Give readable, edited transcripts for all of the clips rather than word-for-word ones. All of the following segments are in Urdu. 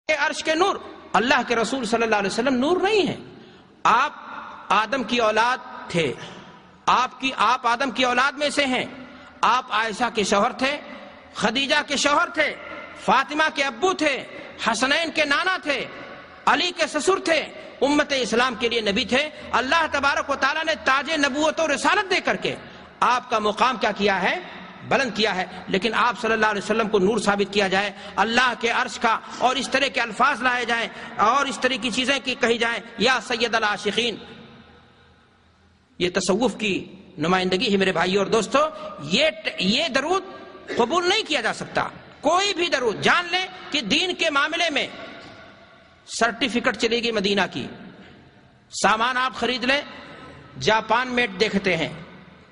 عرش کے نور، اللہ کے رسول صلی اللہ علیہ وسلم نور نہیں ہیں۔ آپ آدم کی اولاد تھے، آپ آدم کی اولاد میں سے ہیں۔ آپ عائشہ کے شوہر تھے، خدیجہ کے شوہر تھے، فاطمہ کے ابو تھے، حسنین کے نانا تھے، علی کے سسر تھے، امت اسلام کے لیے نبی تھے۔ اللہ تبارک و تعالیٰ نے تاج نبوت و رسالت دے کر کے آپ کا مقام کیا کیا ہے؟ بلند کیا ہے۔ لیکن آپ صلی اللہ علیہ وسلم کو نور ثابت کیا جائے، اللہ کے عرش کا، اور اس طرح کے الفاظ لائے جائیں اور اس طرح کی چیزیں کہی جائیں، یا سید العاشقین، یہ تصوف کی نمائندگی ہے میرے بھائی اور دوستو۔ یہ درود قبول نہیں کیا جا سکتا۔ کوئی بھی درود، جان لیں کہ دین کے معاملے میں سرٹیفکیٹ چلے گی مدینہ کی، سامان آپ خرید لیں، جاپان میڈ دیکھتے ہیں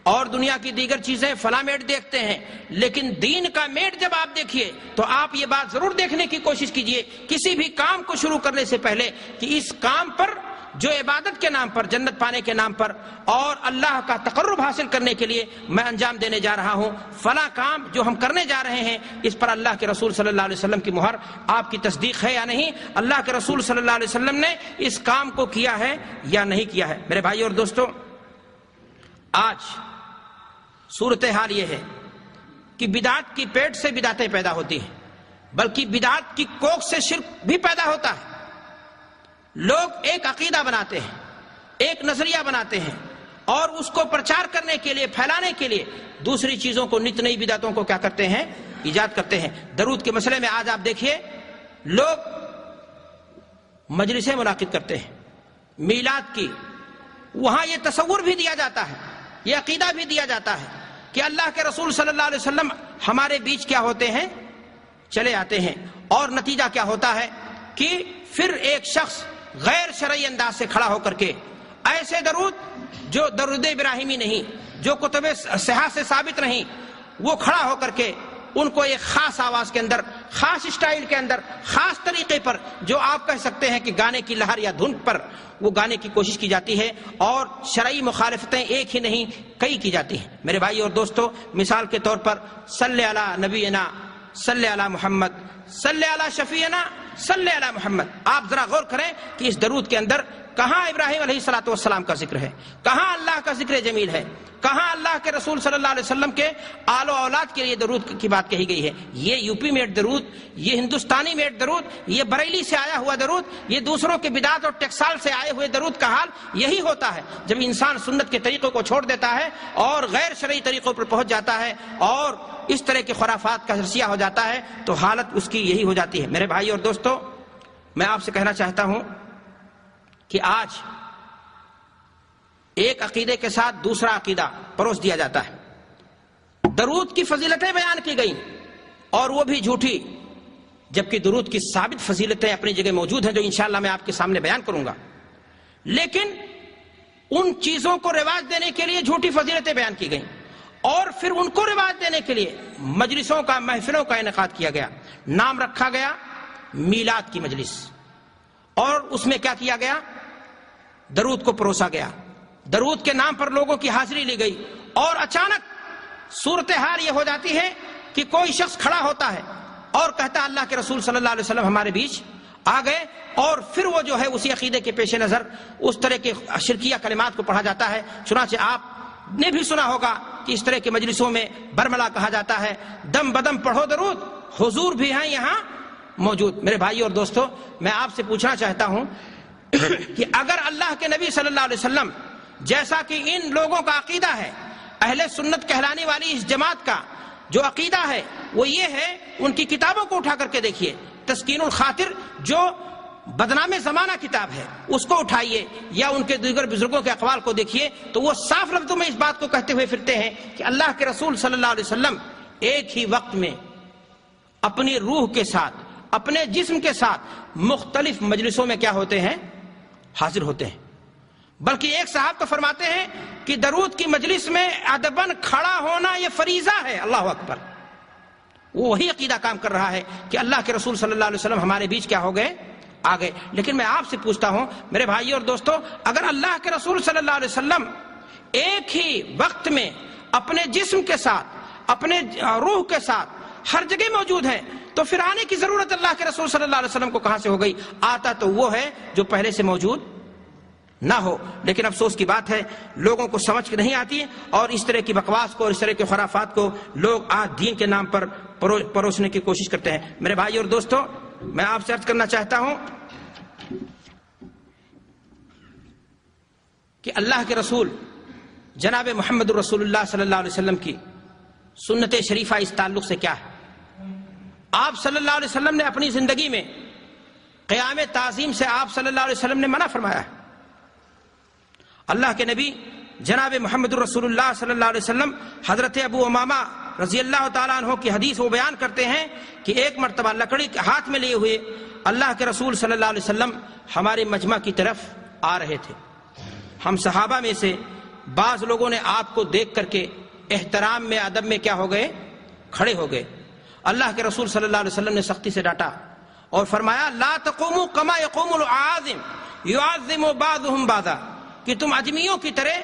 اور دنیا کی دیگر چیزیں فلاں میڈ دیکھتے ہیں، لیکن دین کا میڈ جب آپ دیکھیے تو آپ یہ بات ضرور دیکھنے کی کوشش کیجئے کسی بھی کام کو شروع کرنے سے پہلے کہ اس کام پر جو عبادت کے نام پر، جنت پانے کے نام پر اور اللہ کا تقرب حاصل کرنے کے لیے میں انجام دینے جا رہا ہوں، فلاں کام جو ہم کرنے جا رہے ہیں اس پر اللہ کے رسول صلی اللہ علیہ وسلم کی مہر، آپ کی تصدیق ہے یا نہیں؟ اللہ کے رسول صلی اللہ علیہ وسلم نے اس کام کو کیا ہے یا نہیں کیا ہے؟ میرے بھائی اور دوستو، آج صورتحال یہ ہے کہ بدعت کی پیٹ سے بدعتیں پیدا ہوتی ہیں، بلکہ بدعت کی کوکھ سے شرک بھی پیدا ہوتا ہے۔ لوگ ایک عقیدہ بناتے ہیں، ایک نظریہ بناتے ہیں اور اس کو پرچار کرنے کے لیے، پھیلانے کے لیے دوسری چیزوں کو، نت نئی بدعتوں کو کیا کرتے ہیں؟ ایجاد کرتے ہیں۔ درود کے مسئلے میں آج آپ دیکھیے، لوگ مجلسیں منعقد کرتے ہیں میلاد کی، وہاں یہ تصور بھی دیا جاتا ہے، یہ عقیدہ بھی دیا جاتا ہے کہ اللہ کے رسول صلی اللہ علیہ وسلم ہمارے بیچ کیا ہوتے ہیں؟ چلے آتے ہیں، اور نتیجہ کیا ہوتا ہے کہ پھر ایک شخص غیر شرعی انداز سے کھڑا ہو کر کے ایسے درود جو درود ابراہیمی نہیں، جو کتب صحاح سے ثابت نہیں، وہ کھڑا ہو کر کے ان کو ایک خاص آواز کے اندر، خاص اسٹائل کے اندر، خاص طریقے پر، جو آپ کہہ سکتے ہیں کہ گانے کی لہر یا دھن پر وہ گانے کی کوشش کی جاتی ہے، اور شرعی مخالفتیں ایک ہی نہیں کئی کی جاتی ہیں۔ میرے بھائی اور دوستو، مثال کے طور پر صلی علی نبینا، صلی علی محمد، صلی علی شفیعنا، صلی علی محمد، آپ ذرا غور کریں کہ اس درود کے اندر کہاں ابراہیم علیہ الصلوۃ والسلام کا ذکر ہے، کہاں اللہ کا ذکر جمیل ہے، کہاں اللہ کے رسول صلی اللہ علیہ وسلم کے آل و اولاد کے لیے درود کی بات کہی گئی ہے؟ یہ یو پی میڈ درود، یہ ہندوستانی میڈ درود، یہ بریلی سے آیا ہوا درود، یہ دوسروں کے بدعت اور ٹیکسال سے آئے ہوئے درود کا حال یہی ہوتا ہے۔ جب انسان سنت کے طریقوں کو چھوڑ دیتا ہے اور غیر شرعی طریقوں پر پہنچ جاتا ہے اور اس طرح کے خرافات کا حرصیہ ہو جاتا ہے تو حالت اس کی یہی ہو جاتی ہے۔ میرے بھائی اور دوستو، میں آپ سے کہنا چاہتا ہوں کہ آج ایک عقیدے کے ساتھ دوسرا عقیدہ پروس دیا جاتا ہے۔ درود کی فضیلتیں بیان کی گئیں اور وہ بھی جھوٹی، جبکہ درود کی ثابت فضیلتیں اپنی جگہ موجود ہیں جو انشاءاللہ میں آپ کے سامنے بیان کروں گا، لیکن ان چیزوں کو رواج دینے کے لیے جھوٹی فضیلتیں بیان کی گئیں اور پھر ان کو رواج دینے کے لیے مجلسوں کا، محفلوں کا انعقاد کیا گیا، نام رکھا گیا میلاد کی مجلس، اور اس میں کیا کیا گیا؟ درود کو پروسا گیا، درود کے نام پر لوگوں کی حاضری لی گئی، اور اچانک صورتحال یہ ہو جاتی ہے کہ کوئی شخص کھڑا ہوتا ہے اور کہتا ہے اللہ کے رسول صلی اللہ علیہ وسلم ہمارے بیچ آ گئے، اور پھر وہ جو ہے اسی عقیدے کے پیش نظر اس طرح کے شرکیہ کلمات کو پڑھا جاتا ہے۔ چنانچہ آپ نے بھی سنا ہوگا کہ اس طرح کے مجلسوں میں برملا کہا جاتا ہے، دم بدم پڑھو درود، حضور بھی ہیں یہاں موجود۔ میرے بھائی اور دوستو، میں آپ سے پوچھنا چاہتا ہوں کہ اگر اللہ کے نبی صلی اللہ علیہ وسلم جیسا کہ ان لوگوں کا عقیدہ ہے، اہل سنت کہلانے والی اس جماعت کا جو عقیدہ ہے وہ یہ ہے، ان کی کتابوں کو اٹھا کر کے دیکھیے، تسکین الخاطر جو بدنام زمانہ کتاب ہے اس کو اٹھائیے، یا ان کے دیگر بزرگوں کے اقوال کو دیکھیے، تو وہ صاف لفظوں میں اس بات کو کہتے ہوئے پھرتے ہیں کہ اللہ کے رسول صلی اللہ علیہ وسلم ایک ہی وقت میں اپنی روح کے ساتھ، اپنے جسم کے ساتھ مختلف مجلسوں میں کیا ہوتے ہیں؟ حاضر ہوتے ہیں۔ بلکہ ایک صاحب تو فرماتے ہیں کہ درود کی مجلس میں ادباً کھڑا ہونا یہ فریضہ ہے۔ اللہ اکبر! وہ وہی عقیدہ کام کر رہا ہے کہ اللہ کے رسول صلی اللہ علیہ وسلم ہمارے بیچ کیا ہو گئے؟ آ گئے۔ لیکن میں آپ سے پوچھتا ہوں میرے بھائی اور دوستو، اگر اللہ کے رسول صلی اللہ علیہ وسلم ایک ہی وقت میں اپنے جسم کے ساتھ، اپنے روح کے ساتھ ہر جگہ موجود ہیں، تو پھر آنے کی ضرورت اللہ کے رسول صلی اللہ علیہ وسلم کو کہاں سے ہو گئی؟ آتا تو وہ ہے جو پہلے سے موجود نہ ہو۔ لیکن افسوس کی بات ہے لوگوں کو سمجھ کے نہیں آتی، اور اس طرح کی بکواس کو اور اس طرح کے خرافات کو لوگ آج دین کے نام پر پروسنے کی کوشش کرتے ہیں۔ میرے بھائی اور دوستو، میں آپ سے عرض کرنا چاہتا ہوں کہ اللہ کے رسول جناب محمد الرسول اللہ صلی اللہ علیہ وسلم کی سنت شریفہ اس تعلق سے کیا ہے؟ آپ صلی اللہ علیہ وسلم نے اپنی زندگی میں قیام تعظیم سے آپ صلی اللہ علیہ وسلم نے منع فرمایا ہے۔ اللہ کے نبی جناب محمد الرسول اللہ صلی اللہ علیہ وسلم حضرت ابو امامہ رضی اللہ تعالیٰ عنہ کی حدیث وہ بیان کرتے ہیں کہ ایک مرتبہ لکڑی کے ہاتھ میں لیے ہوئے اللہ کے رسول صلی اللہ علیہ وسلم ہمارے مجمع کی طرف آ رہے تھے۔ ہم صحابہ میں سے بعض لوگوں نے آپ کو دیکھ کر کے احترام میں ادب میں کیا ہو گئے؟ کھڑے ہو گئے۔ اللہ کے رسول صلی اللہ علیہ وسلم نے سختی سے ڈانٹا اور فرمایا لا تقوموا کما یقوم العازم یعظم بعضهم بعضا، کہ تم اجمیوں کی طرح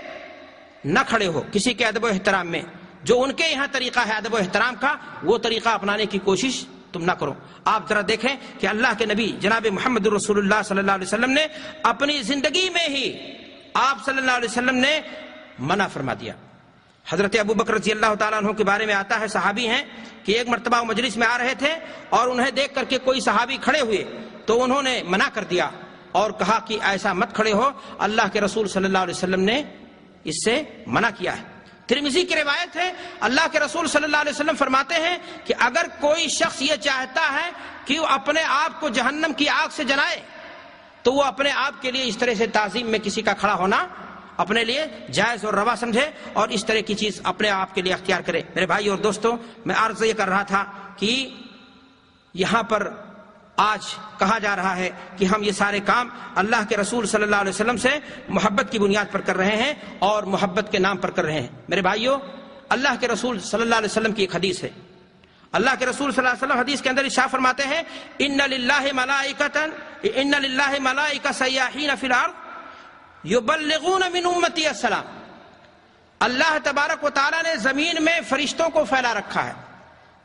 نہ کھڑے ہو کسی کے ادب و احترام میں، جو ان کے یہاں طریقہ ہے ادب و احترام کا وہ طریقہ اپنانے کی کوشش تم نہ کرو۔ آپ ذرا دیکھیں کہ اللہ کے نبی جناب محمد رسول اللہ صلی اللہ علیہ وسلم نے اپنی زندگی میں ہی آپ صلی اللہ علیہ وسلم نے منع فرما دیا۔ حضرت ابو بکر رضی اللہ تعالیٰ عنہ کے بارے میں آتا ہے، صحابی ہیں کہ ایک مرتبہ وہ مجلس میں آ رہے تھے اور انہیں دیکھ کر کے کوئی صحابی کھڑے ہوئے تو انہوں نے منع کر دیا اور کہا کہ ایسا مت کھڑے ہو، اللہ کے رسول صلی اللہ علیہ وسلم نے اس سے منع کیا ہے۔ ترمذی کی روایت ہے، اللہ کے رسول صلی اللہ علیہ وسلم فرماتے ہیں کہ اگر کوئی شخص یہ چاہتا ہے کہ وہ اپنے آپ کو جہنم کی آگ سے جلائے تو وہ اپنے آپ کے لیے اس طرح سے تعظیم میں کسی کا کھڑا ہونا اپنے لیے جائز اور روا سمجھے اور اس طرح کی چیز اپنے آپ کے لیے اختیار کرے۔ میرے بھائی اور دوستوں، میں عرض یہ کر رہا تھا کہ یہاں پر آج کہا جا رہا ہے کہ ہم یہ سارے کام اللہ کے رسول صلی اللہ علیہ وسلم سے محبت کی بنیاد پر کر رہے ہیں اور محبت کے نام پر کر رہے ہیں۔ میرے بھائیوں، اللہ کے رسول صلی اللہ علیہ وسلم کی ایک حدیث ہے، اللہ کے رسول صلی اللہ علیہ وسلم حدیث کے اندر ارشاد فرماتے ہیں ان للہ ملائکۃ سیاحین فی الارض یبلغون من امتی السلام۔ اللہ تبارک و تعالیٰ نے زمین میں فرشتوں کو پھیلا رکھا ہے،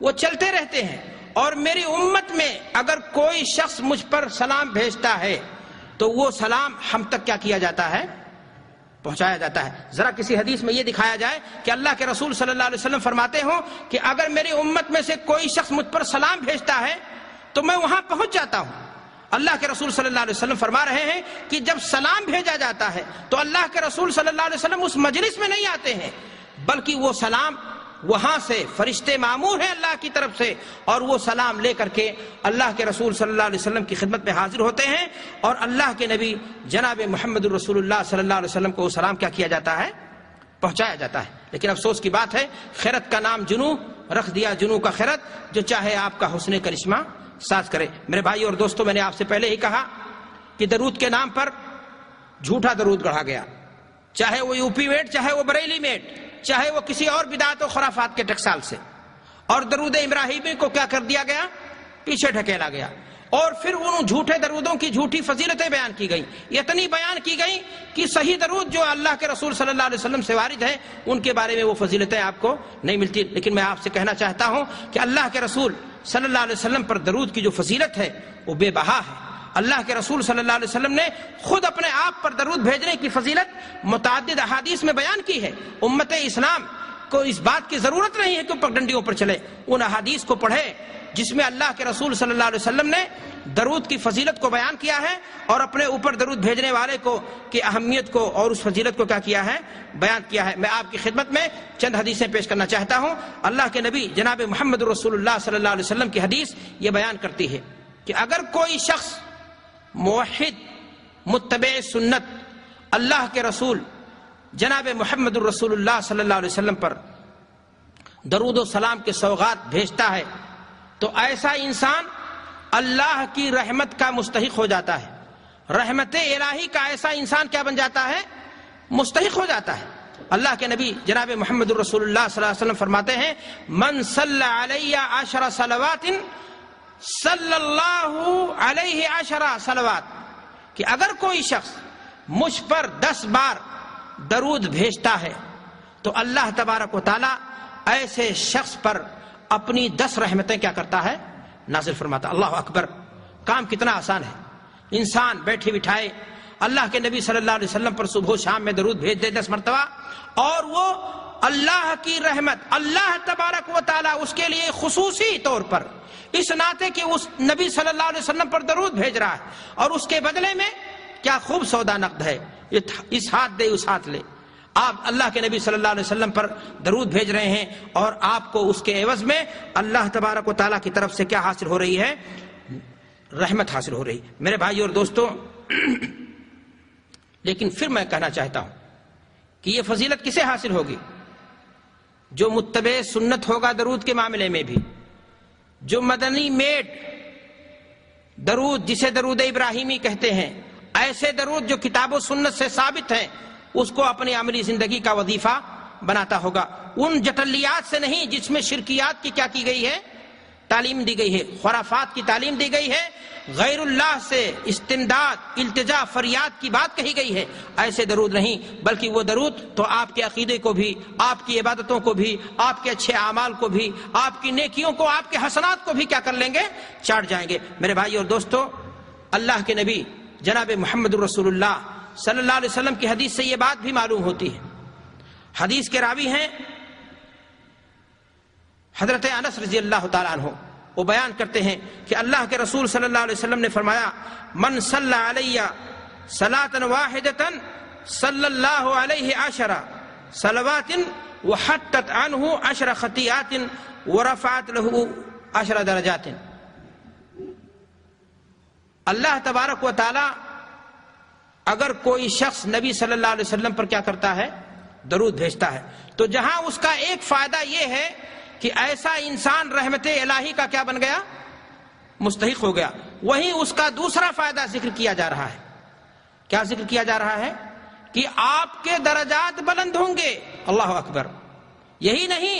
وہ چلتے رہتے ہیں اور میری امت میں اگر کوئی شخص مجھ پر سلام بھیجتا ہے تو وہ سلام ہم تک کیا کیا جاتا ہے؟ پہنچایا جاتا ہے۔ ذرا کسی حدیث میں یہ دکھایا جائے کہ اللہ کے رسول صلی اللہ علیہ وسلم فرماتے ہوں کہ اگر میری امت میں سے کوئی شخص مجھ پر سلام بھیجتا ہے تو میں وہاں پہنچ جاتا ہوں۔ اللہ کے رسول صلی اللہ علیہ وسلم فرما رہے ہیں کہ جب سلام بھیجا جاتا ہے تو اللہ کے رسول صلی اللہ علیہ وسلم اس مجلس میں نہیں آتے ہیں، بلکہ وہ سلام وہاں سے فرشتے مامور ہیں اللہ کی طرف سے، اور وہ سلام لے کر کے اللہ کے رسول صلی اللہ علیہ وسلم کی خدمت میں حاضر ہوتے ہیں، اور اللہ کے نبی جناب محمد الرسول اللہ صلی اللہ علیہ وسلم کو وہ سلام کیا کیا جاتا ہے؟ پہنچایا جاتا ہے۔ لیکن افسوس کی بات ہے خیرت کا نام جنو رکھ دیا، جنو کا خیرت، جو چاہے آپ کا حسن کرشمہ ساز کرے۔ میرے بھائی اور دوستوں، میں نے آپ سے پہلے ہی کہا کہ درود کے نام پر جھوٹا درود گڑھا گیا، چاہے وہ یو پی میٹ، چاہے وہ بریلی میٹ، چاہے وہ کسی اور بدعت و خرافات کے ٹکسال سے، اور درود ابراہیمی کو کیا کر دیا گیا؟ پیچھے ڈھکیلا گیا، اور پھر ان جھوٹے درودوں کی جھوٹی فضیلتیں بیان کی گئی، اتنی بیان کی گئی کہ صحیح درود جو اللہ کے رسول صلی اللہ علیہ وسلم سے وارد ہے ان کے بارے میں وہ فضیلتیں آپ کو نہیں ملتی۔ لیکن میں آپ سے کہنا چاہتا ہوں کہ اللہ کے رسول صلی اللہ علیہ وسلم پر درود کی جو فضیلت ہے وہ بے بہا ہے۔ اللہ کے رسول صلی اللہ علیہ وسلم نے خود اپنے آپ پر درود بھیجنے کی فضیلت متعدد احادیث میں بیان کی ہے۔ امت اسلام کو اس بات کی ضرورت نہیں ہے کہ پگڈنڈیوں پر چلے، ان احادیث کو پڑھے جس میں اللہ کے رسول صلی اللہ علیہ وسلم نے درود کی فضیلت کو بیان کیا ہے اور اپنے اوپر درود بھیجنے والے کو کی اہمیت کو اور اس فضیلت کو کیا کیا ہے؟ بیان کیا ہے۔ میں آپ کی خدمت میں چند حدیثیں پیش کرنا چاہتا ہوں۔ اللہ کے نبی جناب محمد رسول اللہ صلی اللہ علیہ وسلم کی حدیث یہ بیان کرتی ہے کہ اگر کوئی شخص موحد متبع سنت اللہ کے رسول جناب محمد الرسول اللہ صلی اللہ علیہ وسلم پر درود و سلام کے سوغات بھیجتا ہے تو ایسا انسان اللہ کی رحمت کا مستحق ہو جاتا ہے، رحمت الہی کا ایسا انسان کیا بن جاتا ہے؟ مستحق ہو جاتا ہے۔ اللہ کے نبی جناب محمد الرسول اللہ صلی اللہ علیہ وسلم فرماتے ہیں من صلی علی 10 صلوات صلی اللہ علیہ 10 صلوات، کہ اگر کوئی شخص مجھ پر 10 بار درود بھیجتا ہے تو اللہ تبارک و تعالی ایسے شخص پر اپنی 10 رحمتیں کیا کرتا ہے؟ نازل فرماتا۔ اللہ اکبر، کام کتنا آسان ہے۔ انسان بیٹھے بٹھائے اللہ کے نبی صلی اللہ علیہ وسلم پر صبح و شام میں درود بھیج دے 10 مرتبہ، اور وہ اللہ کی رحمت اللہ تبارک و تعالی اس کے لیے خصوصی طور پر اس ناطے کہ اس نبی صلی اللہ علیہ وسلم پر درود بھیج رہا ہے، اور اس کے بدلے میں کیا خوب سودا نقد ہے، اس ہاتھ دے اس ہاتھ لے۔ آپ اللہ کے نبی صلی اللہ علیہ وسلم پر درود بھیج رہے ہیں، اور آپ کو اس کے عوض میں اللہ تبارک و تعالیٰ کی طرف سے کیا حاصل ہو رہی ہے؟ رحمت حاصل ہو رہی۔ میرے بھائی اور دوستوں، لیکن پھر میں کہنا چاہتا ہوں کہ یہ فضیلت کسے حاصل ہوگی؟ جو متبع سنت ہوگا درود کے معاملے میں بھی، جو مدنی میڈ درود جسے درود ابراہیمی کہتے ہیں، ایسے درود جو کتاب و سنت سے ثابت ہیں، اس کو اپنی عملی زندگی کا وظیفہ بناتا ہوگا، ان جٹلیات سے نہیں جس میں شرکیات کی کیا کی گئی ہے؟ تعلیم دی گئی ہے، خرافات کی تعلیم دی گئی ہے، غیر اللہ سے استمداد التجا فریاد کی بات کہی گئی ہے۔ ایسے درود نہیں، بلکہ وہ درود تو آپ کے عقیدے کو بھی، آپ کی عبادتوں کو بھی، آپ کے اچھے اعمال کو بھی، آپ کی نیکیوں کو، آپ کے حسنات کو بھی کیا کر لیں گے؟ چاٹ جائیں گے۔ میرے بھائی اور دوستو، اللہ کے نبی جناب محمد رسول اللہ صلی اللہ علیہ وسلم کی حدیث سے یہ بات بھی معلوم ہوتی ہے۔ حدیث کے راوی ہیں حضرت انس رضی اللہ تعالیٰ عنہ، وہ بیان کرتے ہیں کہ اللہ کے رسول صلی اللہ علیہ وسلم نے فرمایا، من صلی علی صلاۃ واحدۃ صلی اللہ علیہ 10 صلوات وحطت عنہ 10 خطیئات ورفعت له 10 درجات۔ اللہ تبارک و تعالی اگر کوئی شخص نبی صلی اللہ علیہ وسلم پر کیا کرتا ہے؟ درود بھیجتا ہے، تو جہاں اس کا ایک فائدہ یہ ہے کہ ایسا انسان رحمت الہی کا کیا بن گیا؟ مستحق ہو گیا، وہیں اس کا دوسرا فائدہ ذکر کیا جا رہا ہے۔ کیا ذکر کیا جا رہا ہے؟ کہ آپ کے درجات بلند ہوں گے۔ اللہ اکبر۔ یہی نہیں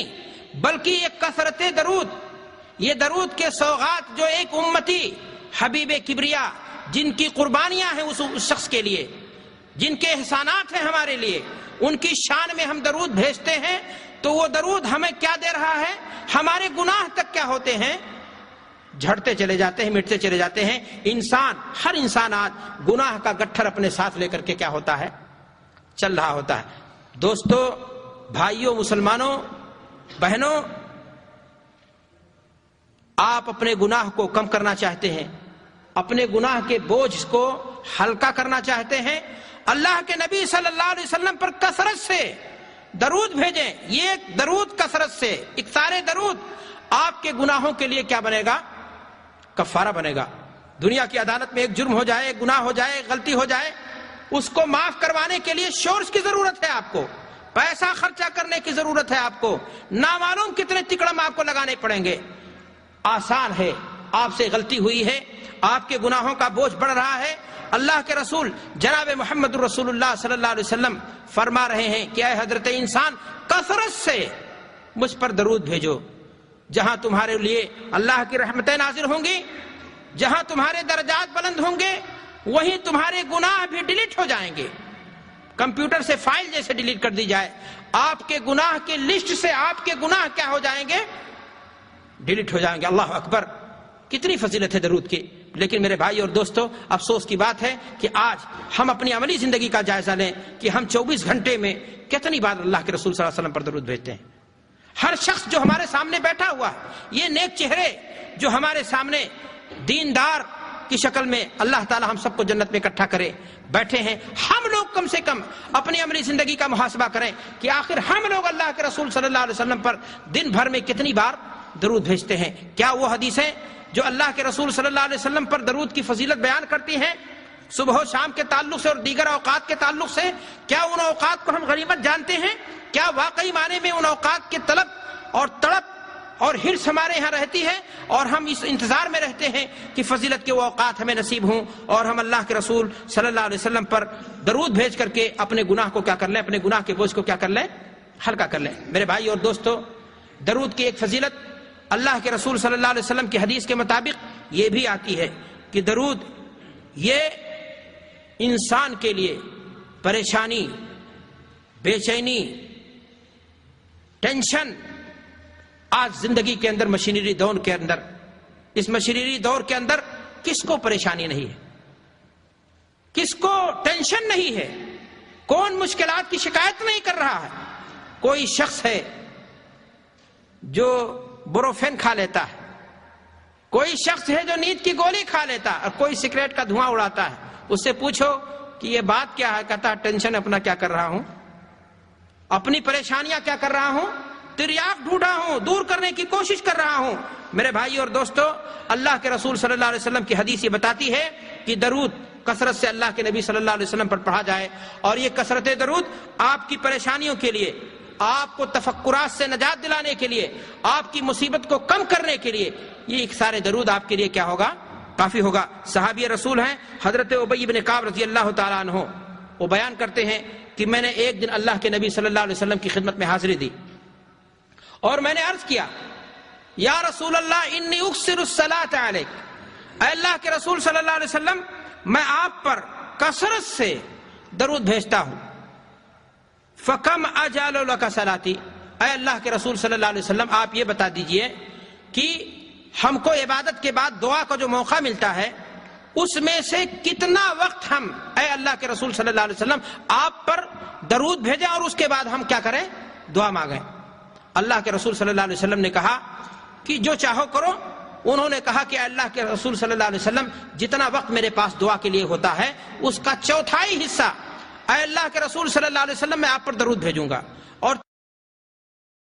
بلکہ یہ کثرت درود، یہ درود کے سوغات جو ایک امتی حبیب کبریا جن کی قربانیاں ہیں اس شخص کے لیے، جن کے احسانات ہیں ہمارے لیے، ان کی شان میں ہم درود بھیجتے ہیں، تو وہ درود ہمیں کیا دے رہا ہے؟ ہمارے گناہ تک کیا ہوتے ہیں؟ جھڑتے چلے جاتے ہیں، مٹتے چلے جاتے ہیں۔ انسان، ہر انسان آج گناہ کا گٹھر اپنے ساتھ لے کر کے کیا ہوتا ہے؟ چل رہا ہوتا ہے۔ دوستو، بھائیوں، مسلمانوں، بہنوں، آپ اپنے گناہ کو کم کرنا چاہتے ہیں، اپنے گناہ کے بوجھ کو ہلکا کرنا چاہتے ہیں، اللہ کے نبی صلی اللہ علیہ وسلم پر کثرت سے درود بھیجیں۔ یہ درود کثرت سے، اکثار درود آپ کے گناہوں کے لیے کیا بنے گا؟ کفارہ بنے گا۔ دنیا کی عدالت میں ایک جرم ہو جائے، گناہ ہو جائے، غلطی ہو جائے، اس کو معاف کروانے کے لیے شورش کی ضرورت ہے آپ کو، پیسہ خرچہ کرنے کی ضرورت ہے آپ کو، نامعلوم کتنے تکڑم آپ کو لگانے پڑیں گے۔ آسان ہے، آپ سے غلطی ہوئی ہے، آپ کے گناہوں کا بوجھ بڑھ رہا ہے، اللہ کے رسول جناب محمد رسول اللہ صلی اللہ علیہ وسلم فرما رہے ہیں کہ اے حضرت انسان، کثرت سے مجھ پر درود بھیجو، جہاں تمہارے لیے اللہ کی رحمتیں نازل ہوں گی، جہاں تمہارے درجات بلند ہوں گے، وہیں تمہارے گناہ بھی ڈیلیٹ ہو جائیں گے۔ کمپیوٹر سے فائل جیسے ڈیلیٹ کر دی جائے، آپ کے گناہ کی لسٹ سے آپ کے گناہ کیا ہو جائیں گے؟ ڈیلیٹ ہو جائیں گے۔ اللہ اکبر، کتنی فضیلت ہے درود کی۔ لیکن میرے بھائی اور دوستو، افسوس کی بات ہے کہ آج ہم اپنی عملی زندگی کا جائزہ لیں کہ ہم 24 گھنٹے میں کتنی بار اللہ کے رسول صلی اللہ علیہ وسلم پر درود بھیجتے ہیں۔ ہر شخص جو ہمارے سامنے بیٹھا ہوا، یہ نیک چہرے جو ہمارے سامنے دیندار کی شکل میں اللہ تعالی ہم سب کو جنت میں اکٹھا کرے بیٹھے ہیں، ہم لوگ کم سے کم اپنی عملی زندگی کا محاسبہ کریں کہ آخر ہم لوگ اللہ کے رسول صلی اللہ علیہ وسلم پر دن بھر میں کتنی بار درود بھیجتے ہیں۔ کیا وہ حدیثیں جو اللہ کے رسول صلی اللہ علیہ وسلم پر درود کی فضیلت بیان کرتی ہیں صبح و شام کے تعلق سے اور دیگر اوقات کے تعلق سے، کیا ان اوقات کو ہم غنیمت جانتے ہیں؟ کیا واقعی معنی میں ان اوقات کے طلب اور تڑپ اور حرص ہمارے ہاں رہتی ہے، اور ہم اس انتظار میں رہتے ہیں کہ فضیلت کے وہ اوقات ہمیں نصیب ہوں اور ہم اللہ کے رسول صلی اللہ علیہ وسلم پر درود بھیج کر کے اپنے گناہ کو کیا کر لیں؟ اپنے گناہ کے بوجھ کو کیا کر لیں؟ ہلکا کر لیں۔ میرے بھائی اور دوستو، درود کی ایک فضیلت اللہ کے رسول صلی اللہ علیہ وسلم کی حدیث کے مطابق یہ بھی آتی ہے کہ درود یہ انسان کے لیے پریشانی، بے چینی، ٹینشن آج زندگی کے اندر مشینری دور کے اندر، اس مشینری دور کے اندر کس کو پریشانی نہیں ہے؟ کس کو ٹینشن نہیں ہے؟ کون مشکلات کی شکایت نہیں کر رہا ہے؟ کوئی شخص ہے جو بروفین کھا لیتا ہے، کوئی شخص ہے جو نیند کی گولی کھا لیتا ہے، اور کوئی سگریٹ کا دھواں اڑاتا ہے۔ اس سے پوچھو کہ یہ بات کیا ہے، کہتا ہے ٹینشن اپنا کیا کر رہا ہوں، اپنی پریشانیاں کیا کر رہا ہوں، تریاق ڈھونڈا ہوں، دور کرنے کی کوشش کر رہا ہوں۔ میرے بھائی اور دوستو، اللہ کے رسول صلی اللہ علیہ وسلم کی حدیث یہ بتاتی ہے کہ درود کثرت سے اللہ کے نبی صلی اللہ علیہ وسلم پر پڑھا جائے، اور یہ کثرت درود آپ کی پریشانیوں کے لیے، آپ کو تفکرات سے نجات دلانے کے لیے، آپ کی مصیبت کو کم کرنے کے لیے، یہ ایک سارے درود آپ کے لیے کیا ہوگا؟ کافی ہوگا۔ صحابی رسول ہیں حضرت ابی بن کعب رضی اللہ تعالیٰ عنہ، وہ بیان کرتے ہیں کہ میں نے ایک دن اللہ کے نبی صلی اللہ علیہ وسلم کی خدمت میں حاضری دی، اور میں نے عرض کیا یا رسول اللہ انی اکثر الصلاۃ علیک، اے اللہ کے رسول صلی اللہ علیہ وسلم میں آپ پر کثرت سے درود بھیجتا ہوں، فکم اجعل لک صلاتی، اے اللہ کے رسول صلی اللہ علیہ وسلم آپ یہ بتا دیجئے کہ ہم کو عبادت کے بعد دعا کا جو موقع ملتا ہے اس میں سے کتنا وقت ہم اے اللہ کے رسول صلی اللہ علیہ وسلم آپ پر درود بھیجیں اور اس کے بعد ہم کیا کریں؟ دعا مانگیں۔ اللہ کے رسول صلی اللہ علیہ وسلم نے کہا کہ جو چاہو کرو۔ انہوں نے کہا کہ اللہ کے رسول صلی اللہ علیہ وسلم جتنا وقت میرے پاس دعا کے لیے ہوتا ہے اس کا چوتھائی حصہ اے اللہ کے رسول صلی اللہ علیہ وسلم میں آپ پر درود بھیجوں گا، اور